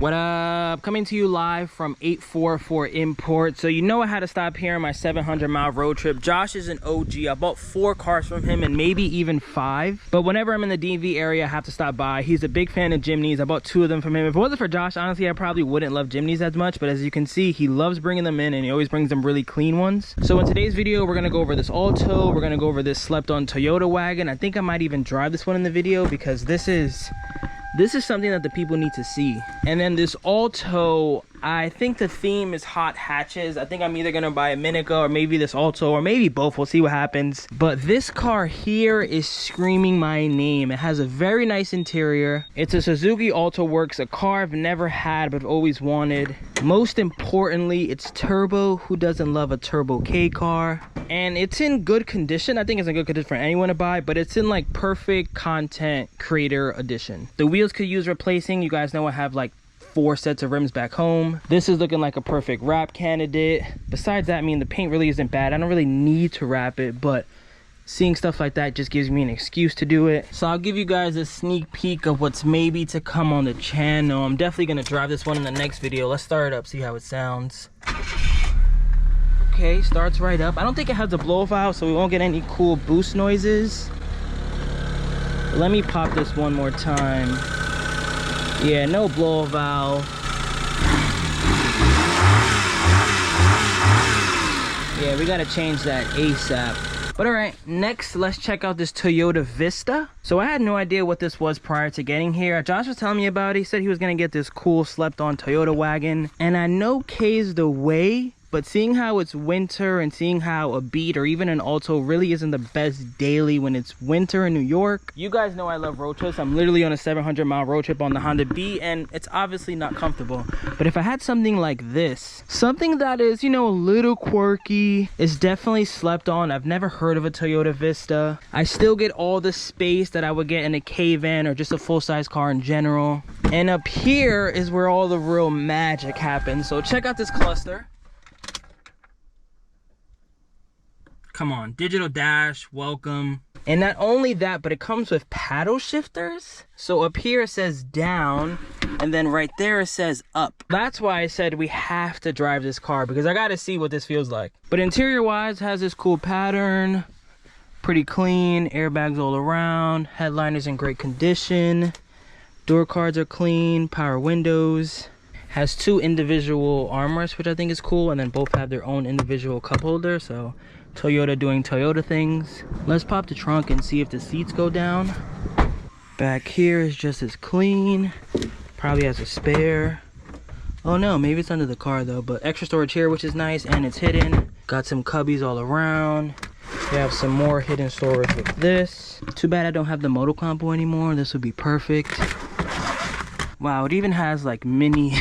What up? Coming to you live from 844 Import. So you know I had to stop here on my 700-mile road trip. Josh is an OG. I bought 4 cars from him and maybe even 5. But whenever I'm in the DMV area, I have to stop by. He's a big fan of Jimnys. I bought 2 of them from him. If it wasn't for Josh, honestly, I probably wouldn't love Jimnys as much. But as you can see, he loves bringing them in and he always brings them really clean ones. So in today's video, we're going to go over this Alto. We're going to go over this slept-on Toyota Wagon. I think I might even drive this one in the video because this is something that the people need to see. And then this Alto, I think the theme is hot hatches. I think I'm either gonna buy a Minica or maybe this Alto or maybe both. We'll see what happens. But this car here is screaming my name. It has a very nice interior. It's a Suzuki Alto Works, a car I've never had but always wanted. Most importantly, it's turbo. Who doesn't love a turbo K car? And it's in good condition. I think it's in good condition for anyone to buy, but it's in like perfect content creator edition. The wheels could use replacing. You guys know I have like 4 sets of rims back home. This is looking like a perfect wrap candidate. Besides that, I mean, the paint really isn't bad. I don't really need to wrap it, but seeing stuff like that just gives me an excuse to do it. So I'll give you guys a sneak peek of what's maybe to come on the channel. I'm definitely gonna drive this one in the next video. Let's start it up, see how it sounds. Okay, starts right up. I don't think it has a blow valve, so we won't get any cool boost noises. Let me pop this one more time. Yeah, no blow valve. Yeah, we gotta change that ASAP. But all right, next, let's check out this Toyota Vista. So I had no idea what this was prior to getting here. Josh was telling me about it. He said he was gonna get this cool slept-on Toyota Wagon. And I know K's the way, but seeing how it's winter and seeing how a Beat or even an Alto really isn't the best daily when it's winter in New York. You guys know I love road trips. I'm literally on a 700-mile road trip on the Honda Beat, and it's obviously not comfortable. But if I had something like this, something that is, you know, a little quirky, is definitely slept on. I've never heard of a Toyota Vista. I still get all the space that I would get in a K-van or just a full-size car in general. And up here is where all the real magic happens. So check out this cluster. Come on, digital dash, welcome. And not only that, but it comes with paddle shifters. So up here it says down, and then right there it says up. That's why I said we have to drive this car, because I gotta see what this feels like. But interior wise, has this cool pattern, pretty clean, airbags all around, headliner's in great condition, door cards are clean, power windows. Has 2 individual armrests, which I think is cool, and then both have their own individual cup holder, so Toyota doing Toyota things. Let's pop the trunk and see if the seats go down. Back here is just as clean. Probably has a spare. Oh no, maybe it's under the car though, but extra storage here, which is nice, and it's hidden. Got some cubbies all around. We have some more hidden storage with this. Too bad I don't have the motor combo anymore. This would be perfect. Wow, it even has like mini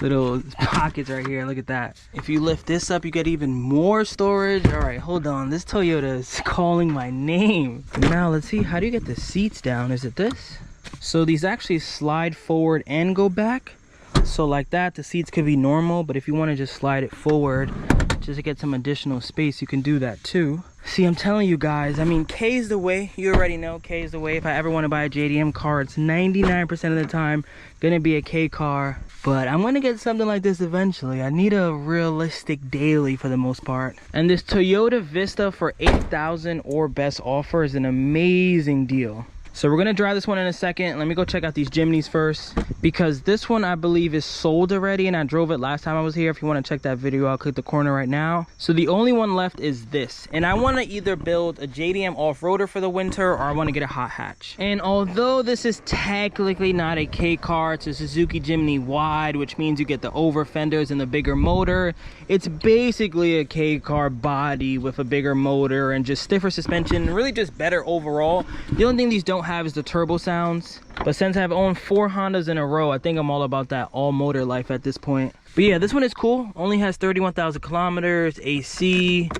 little pockets right here. Look at that. If you lift this up, you get even more storage. All right, hold on. This Toyota is calling my name. Now let's see, how do you get the seats down? Is it this? So these actually slide forward and go back. So like that, the seats could be normal, but if you want to just slide it forward just to get some additional space, you can do that too. See, I'm telling you guys, I mean, K is the way. You already know K is the way. If I ever want to buy a JDM car, it's 99% of the time gonna be a K car. But I'm gonna get something like this eventually. I need a realistic daily for the most part. And this Toyota Vista for $8,000 or best offer is an amazing deal. So we're gonna drive this one in a second. Let me go check out these Jimnys first, because this one I believe is sold already, and I drove it last time I was here. If you want to check that video, I'll click the corner right now. So the only one left is this, and I want to either build a JDM off-roader for the winter, or I want to get a hot hatch. And although this is technically not a K car, it's a Suzuki Jimny wide, which means you get the over fenders and the bigger motor. It's basically a K car body with a bigger motor and just stiffer suspension, really just better overall. The only thing these don't have is the turbo sounds, but since I've owned 4 Hondas in a row, I think I'm all about that all motor life at this point. But yeah, this one is cool. Only has 31,000 kilometers, AC,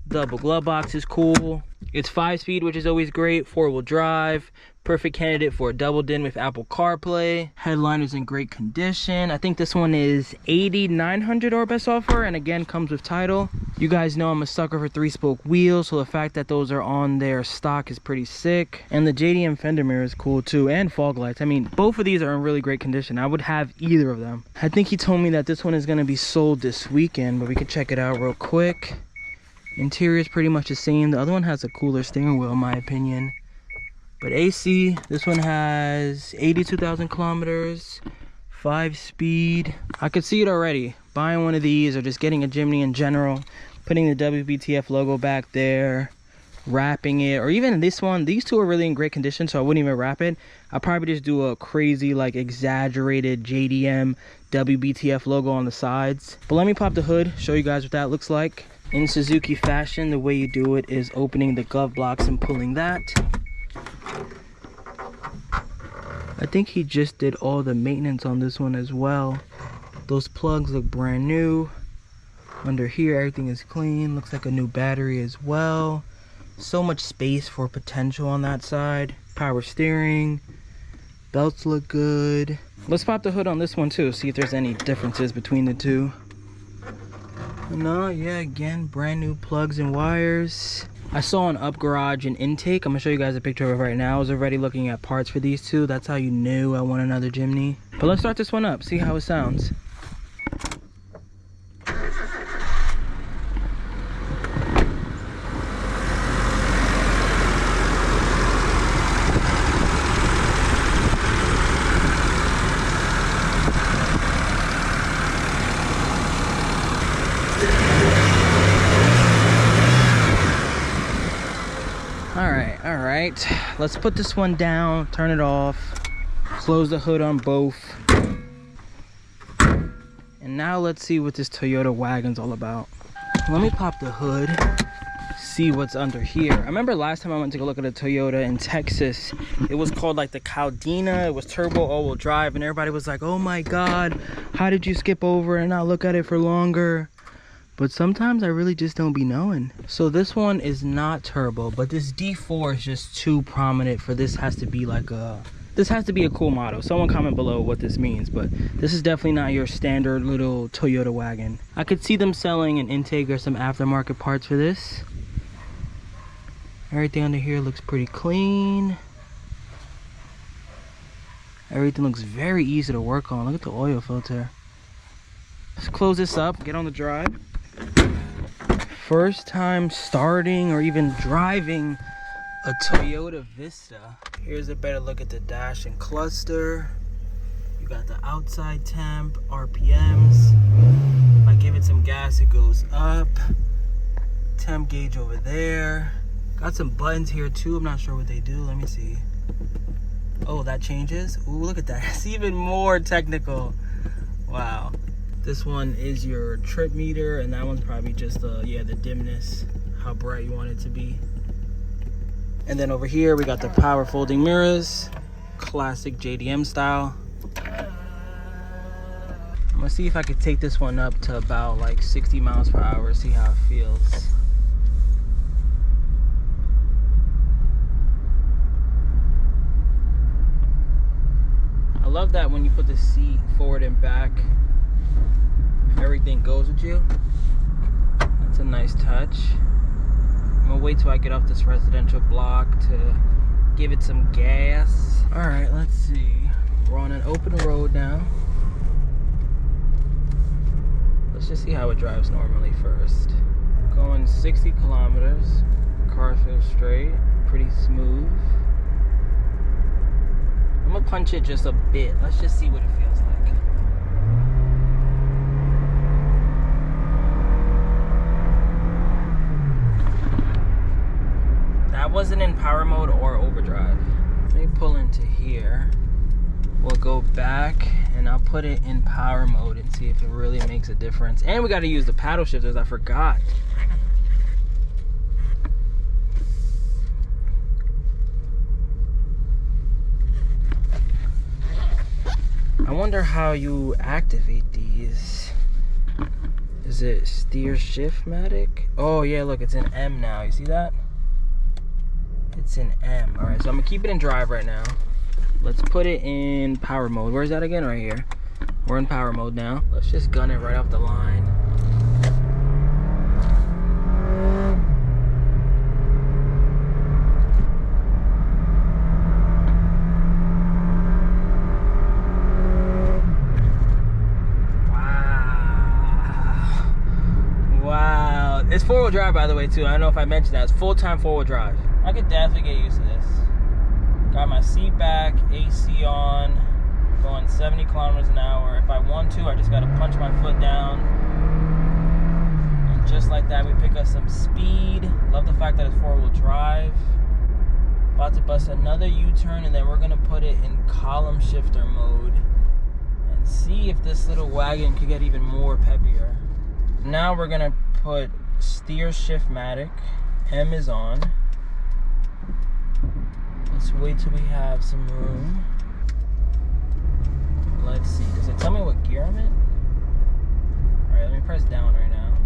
double glove box is cool. It's 5-speed, which is always great. 4-wheel drive. Perfect candidate for a double din with Apple CarPlay. Headliner's in great condition. I think this one is $8,900 our best offer, and again comes with title. You guys know I'm a sucker for 3-spoke wheels, so the fact that those are on their stock is pretty sick. And the JDM fender mirror is cool too, and fog lights. I mean, both of these are in really great condition. I would have either of them. I think he told me that this one is going to be sold this weekend, but we can check it out real quick. Interior is pretty much the same. The other one has a cooler steering wheel in my opinion. But AC, this one has 82,000 kilometers, 5-speed. I could see it already. Buying one of these or just getting a Jimny in general, putting the WBTF logo back there, wrapping it, or even this one. These two are really in great condition, so I wouldn't even wrap it. I'll probably just do a crazy, like exaggerated JDM WBTF logo on the sides. But let me pop the hood, show you guys what that looks like. In Suzuki fashion, the way you do it is opening the glove box and pulling that. I think he just did all the maintenance on this one as well. Those plugs look brand new. Under here, everything is clean. Looks like a new battery as well. So much space for potential on that side. Power steering. Belts look good. Let's pop the hood on this one too, see if there's any differences between the two. No, yeah, again, brand new plugs and wires. I saw an up garage and intake. I'm gonna show you guys a picture of it right now. I was already looking at parts for these two. That's how you knew I want another Jimny. But let's start this one up, see how it sounds. All right, let's put this one down, turn it off, close the hood on both. And now let's see what this Toyota Wagon's all about. Let me pop the hood, see what's under here. I remember last time I went to go look at a Toyota in Texas, it was called like the Caldina. It was turbo all-wheel drive, and everybody was like, oh my God, how did you skip over and not look at it for longer? But sometimes I really just don't be knowing. So this one is not turbo, but this D4 is just too prominent for this has to be like a, this has to be a cool model. Someone comment below what this means, but this is definitely not your standard little Toyota Wagon. I could see them selling an intake or some aftermarket parts for this. Everything under here looks pretty clean. Everything looks very easy to work on. Look at the oil filter. Let's close this up, get on the drive. First time starting or even driving a Toyota Vista. Here's a better look at the dash and cluster. You got the outside temp, RPMs. If I give it some gas, it goes up. Temp gauge over there. Got some buttons here too. I'm not sure what they do. Let me see. Oh, that changes. Ooh, look at that. It's even more technical. Wow. This one is your trip meter, and that one's probably just the dimness, how bright you want it to be. And then over here we got the power folding mirrors, classic JDM style. I'm gonna see if I could take this one up to about like 60 miles per hour, see how it feels. I love that when you put the seat forward and back, everything goes with you. That's a nice touch. I'm gonna wait till I get off this residential block to give it some gas. All right, let's see. We're on an open road now. Let's just see how it drives normally first. Going 60 kilometers. Car feels straight, pretty smooth. I'm gonna punch it just a bit. Let's just see what it feels like. That wasn't in power mode or overdrive. Let me pull into here. We'll go back and I'll put it in power mode and see if it really makes a difference. And we got to use the paddle shifters, I forgot. I wonder how you activate these. Is it steer shift-matic? Oh yeah, look, it's in M now. You see that? It's in M. All right, so I'm gonna keep it in drive right now. Let's put it in power mode. Where's that again? Right here. We're in power mode now. Let's just gun it right off the line. Wow. It's four-wheel drive, by the way, too. I don't know if I mentioned that. It's full-time four-wheel drive. I could definitely get used to this. Got my seat back, AC on, going 70 kilometers an hour. If I want to, I just got to punch my foot down. And just like that, we pick up some speed. Love the fact that it's four-wheel drive. About to bust another U-turn, and then we're going to put it in column shifter mode and see if this little wagon could get even more peppier. Now we're going to put steer shiftmatic. M is on. Let's wait till we have some room. Let's see. Does it tell me what gear I'm in? Alright, let me press down right now.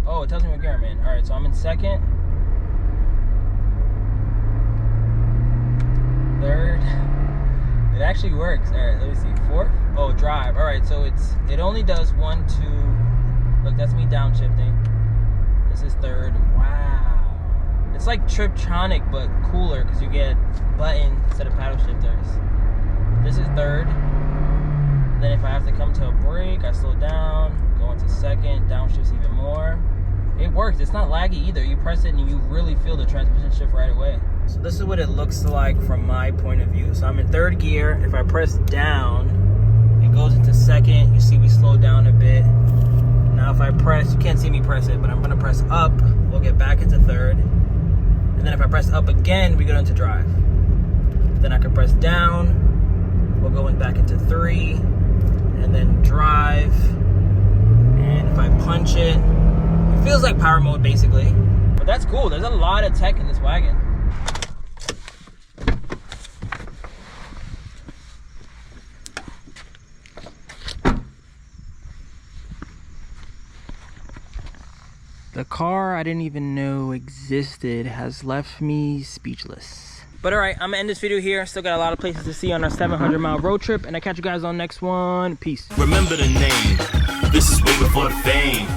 Oh, it tells me what gear I'm in. Alright, so I'm in second. Third. It actually works. Alright, let me see. Fourth? Oh, drive. Alright, so it only does 1, 2. Look, that's me downshifting. This is third. Wow. It's like Triptronic, but cooler because you get button instead of paddle shifters. This is third. Then if I have to come to a brake, I slow down, go into second, downshifts even more. It works. It's not laggy either. You press it and you really feel the transmission shift right away. So this is what it looks like from my point of view. So I'm in third gear. If I press down, it goes into second. You see we slow down a bit. Now if I press, you can't see me press it, but I'm gonna press up, we'll get back into third. And then if I press up again, we go into drive. Then I can press down, we'll go back into 3, and then drive. And if I punch it, it feels like power mode basically. But that's cool, there's a lot of tech in this wagon. The car I didn't even know existed has left me speechless. But alright, I'm gonna end this video here. Still got a lot of places to see on our 700-mile road trip, and I'll catch you guys on the next one. Peace. Remember the name. This is way before the fame.